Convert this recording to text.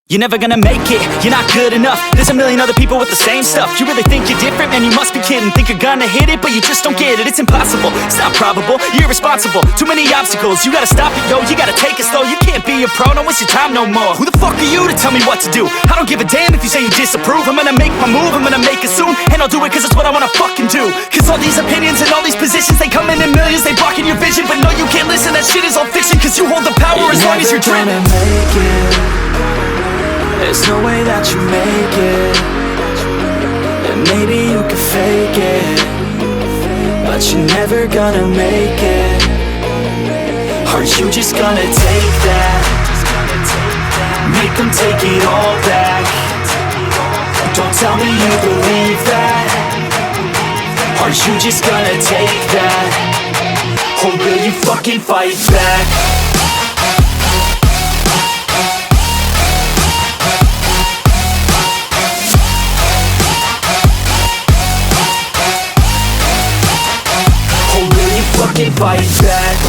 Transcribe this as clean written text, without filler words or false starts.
You're never gonna make it, you're not good enough. There's a million other people with the same stuff. You really think you're different? Man, you must be kidding. Think you're gonna hit it, but you just don't get it. It's impossible, it's not probable, you're irresponsible. Too many obstacles, you gotta stop it, yo. You gotta take it slow, you can't be a pro. Don't waste your time no more. Who the fuck are you to tell me what to do? I don't give a damn if you say you disapprove. I'm gonna make my move, I'm gonna make it soon. And I'll do it cause it's what I wanna fucking do. Cause all these opinions and all these positions, they come in millions, they blocking your vision. But no, you can't listen, that shit is all fiction. Cause you hold the power as long as you're dreaming. There's no way that you make it. And maybe you can fake it, but you're never gonna make it. Are you just gonna take that? Make them take it all back. Don't tell me you believe that. Are you just gonna take that? Or will you fucking fight back? Fucking fight back.